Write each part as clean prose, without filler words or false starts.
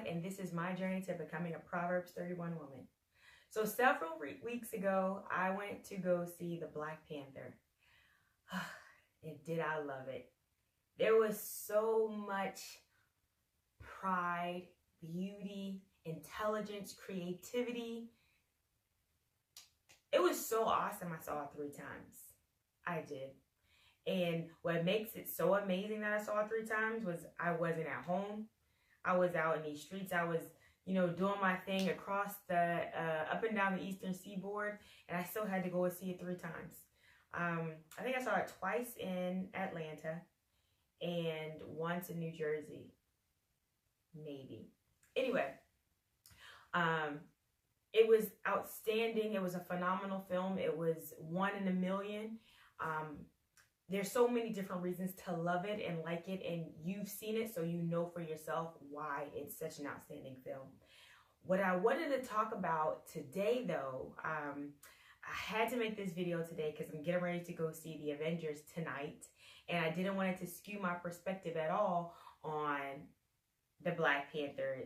5, and this is my journey to becoming a Proverbs 31 woman. So several weeks ago, I went to go see the Black Panther. And did I love it? There was so much pride, beauty, intelligence, creativity. It was so awesome. I saw it 3 times. I did. And what makes it so amazing that I saw it 3 times was I wasn't at home. I was out in these streets. I was, doing my thing across the, up and down the Eastern Seaboard. And I still had to go and see it 3 times. I think I saw it twice in Atlanta and once in New Jersey. Maybe. Anyway, it was outstanding. It was a phenomenal film. It was 1 in a million. There's so many different reasons to love it and like it, and you've seen it, so you know for yourself why it's such an outstanding film. What I wanted to talk about today, though, I had to make this video today because I'm getting ready to go see the Avengers tonight, and I didn't want it to skew my perspective at all on the Black Panther,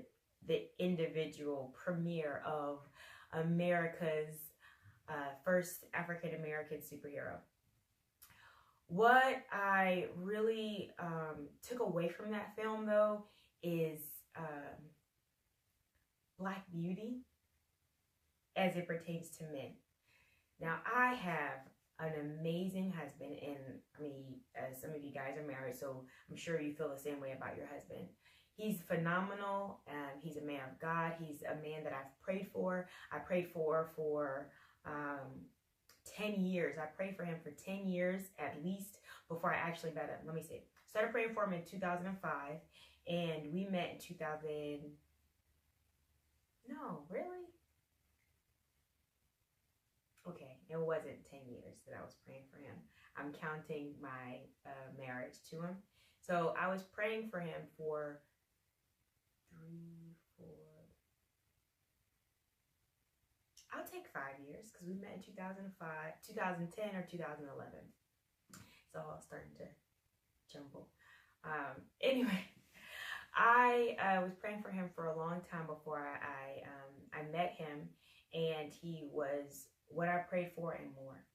the individual premiere of America's first African-American superhero. What I really took away from that film, though, is Black beauty as it pertains to men. Now, I have an amazing husband, and some of you guys are married, so I'm sure you feel the same way about your husband. He's phenomenal. He's a man of God. He's a man that I've prayed for. I prayed for 10 years. I prayed for him for 10 years at least before I actually met him. Let me see. Started praying for him in 2005, and we met in 2000. No, really? Okay, it wasn't 10 years that I was praying for him. I'm counting my marriage to him. So I was praying for him for 3, 4. I'll take 5 years because we met in 2005, 2010, or 2011. It's all starting to jumble. Anyway, I was praying for him for a long time before I met him, and he was what I prayed for and more.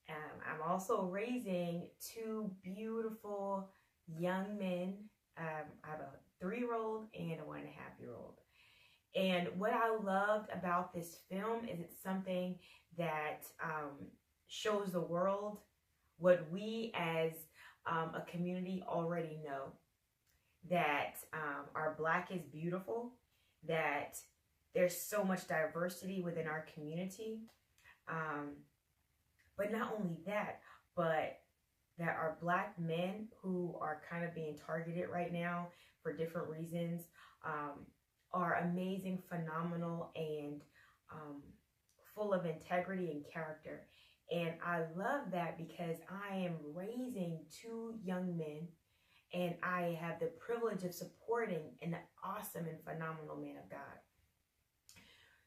I'm also raising 2 beautiful young men. I have a 3-year-old and a 1.5-year-old. And what I loved about this film is it's something that shows the world what we as a community already know, that our Black is beautiful, that there's so much diversity within our community. But not only that, but that our Black men who are kind of being targeted right now for different reasons are amazing, phenomenal, and full of integrity and character. And I love that because I am raising 2 young men, and I have the privilege of supporting an awesome and phenomenal man of God.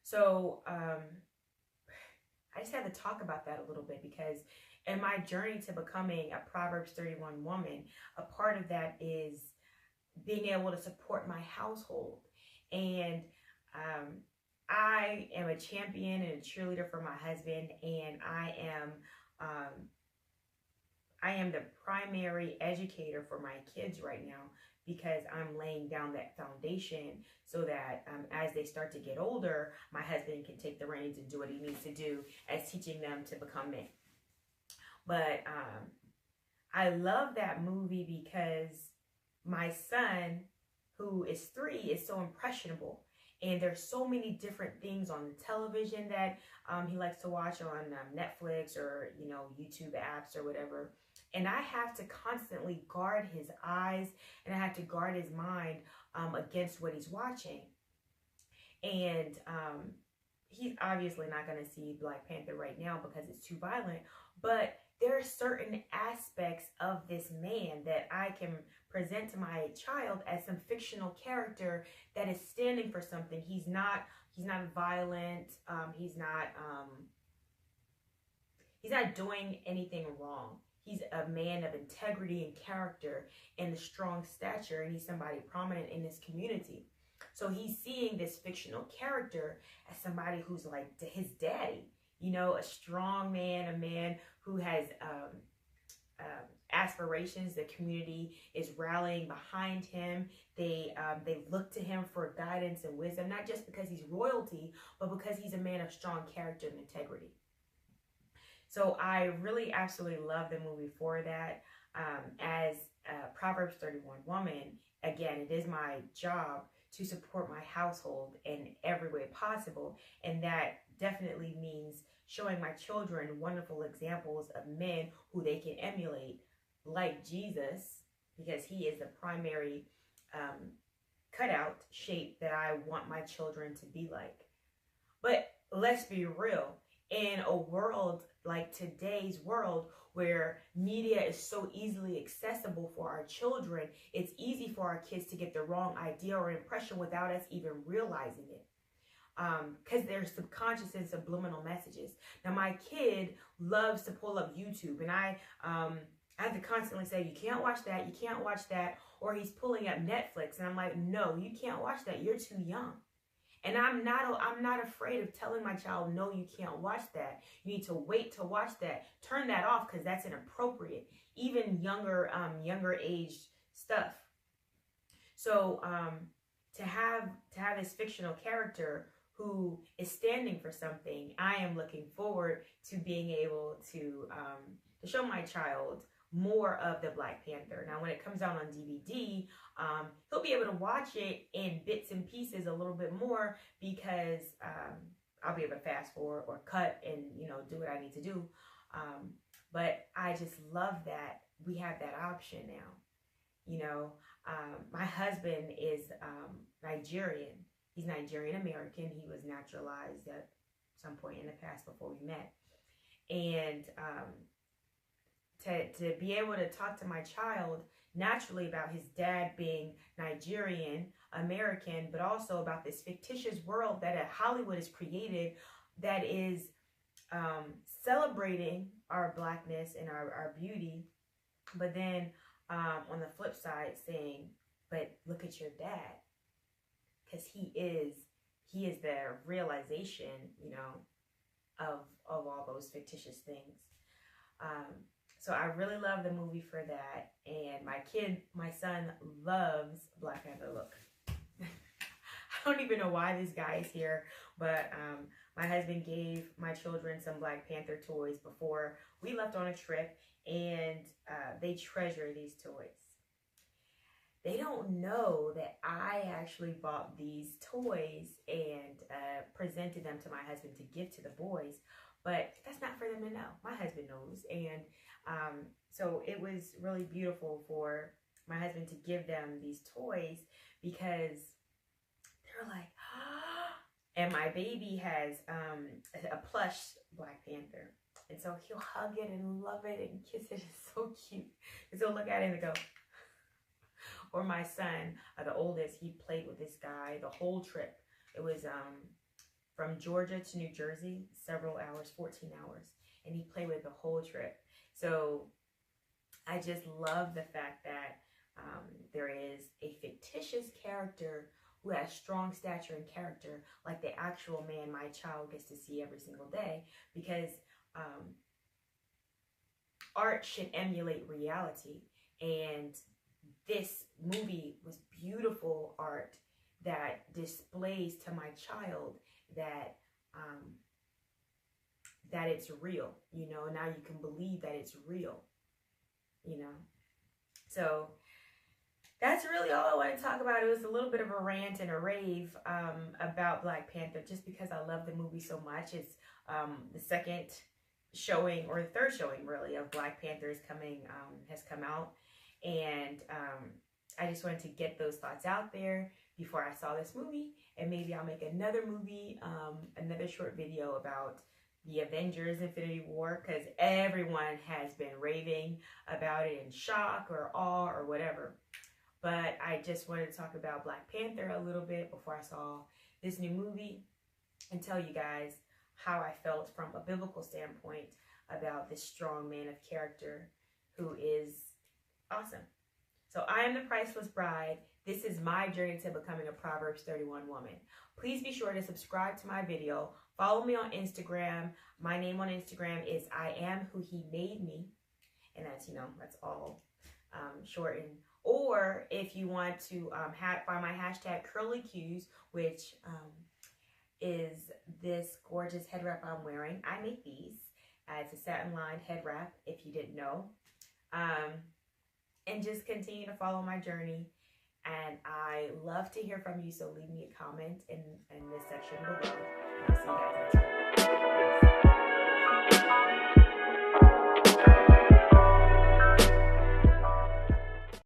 So I just had to talk about that a little bit because in my journey to becoming a Proverbs 31 woman, a part of that is being able to support my household. And I am a champion and a cheerleader for my husband, and I am the primary educator for my kids right now because I'm laying down that foundation so that as they start to get older, my husband can take the reins and do what he needs to do as teaching them to become men. But I love that movie because my son, who is 3, is so impressionable. And there's so many different things on the television that he likes to watch on Netflix or, YouTube apps or whatever. And I have to constantly guard his eyes, and I have to guard his mind against what he's watching. And he's obviously not going to see Black Panther right now because it's too violent. But there are certain aspects of this man that I can present to my child as some fictional character that is standing for something. He's not violent. He's not doing anything wrong. He's a man of integrity and character and a strong stature, and he's somebody prominent in this community. So he's seeing this fictional character as somebody who's like his daddy, you know, a strong man, a man who has aspirations. The community is rallying behind him. They look to him for guidance and wisdom, not just because he's royalty, but because he's a man of strong character and integrity. So I really absolutely love the movie for that. As a Proverbs 31 woman, again, it is my job to support my household in every way possible. And that definitely means showing my children wonderful examples of men who they can emulate, like Jesus, because he is the primary cutout shape that I want my children to be like. But let's be real. In a world like today's world, where media is so easily accessible for our children, it's easy for our kids to get the wrong idea or impression without us even realizing it. Because there's subconscious and subliminal messages. Now, my kid loves to pull up YouTube, and I have to constantly say, you can't watch that, you can't watch that, or he's pulling up Netflix, and I'm like, no, you can't watch that, you're too young. And I'm not afraid of telling my child, no, you can't watch that. You need to wait to watch that. Turn that off because that's inappropriate. Even younger aged stuff. So to have this fictional character who is standing for something, I am looking forward to being able to show my child more of the Black Panther. Now, when it comes out on DVD, he'll be able to watch it in bits and pieces a little bit more, because I'll be able to fast forward or cut and, you know, do what I need to do. But I just love that we have that option now. You know, my husband is Nigerian. He's Nigerian American. He was naturalized at some point in the past before we met. And to be able to talk to my child naturally about his dad being Nigerian American, but also about this fictitious world that Hollywood has created that is celebrating our Blackness and our beauty, but then on the flip side saying, but look at your dad, because he is the realization, you know, of all those fictitious things. So I really love the movie for that. And my son loves Black Panther. Look, I don't even know why this guy is here, but my husband gave my children some Black Panther toys before we left on a trip, and they treasure these toys. They don't know that I actually bought these toys and presented them to my husband to give to the boys, but that's not for them to know. My husband knows, and so it was really beautiful for my husband to give them these toys, because they're like, ah. And my baby has a plush Black Panther, and so he'll hug it and love it and kiss it. It's so cute. And so look at it and go. Or my son, the oldest, he played with this guy the whole trip. It was from Georgia to New Jersey, several hours, 14 hours, and he played with the whole trip. So I just love the fact that there is a fictitious character who has strong stature and character, like the actual man my child gets to see every single day, because art should emulate reality. And this movie was beautiful art that displays to my child that that it's real, you know. Now you can believe that it's real, you know. So that's really all I want to talk about. It was a little bit of a rant and a rave about Black Panther, just because I love the movie so much. It's the second showing, or the third showing really, of Black Panther has come out, and I just wanted to get those thoughts out there before I saw this movie. And maybe I'll make another movie, another short video about the Avengers Infinity War, because everyone has been raving about it in shock or awe or whatever. But I just wanted to talk about Black Panther a little bit before I saw this new movie, and tell you guys how I felt from a biblical standpoint about this strong man of character who is awesome. So I am the Priceless Bride. This is my journey to becoming a Proverbs 31 woman. Please be sure to subscribe to my video. Follow me on Instagram. My name on Instagram is I am who he made me. And that's, that's all shortened. Or if you want to find my hashtag curly cues, which is this gorgeous head wrap I'm wearing. I make these. It's a satin lined head wrap, if you didn't know. And just continue to follow my journey. And I love to hear from you, so leave me a comment in this section below. And I'll see you guys next time.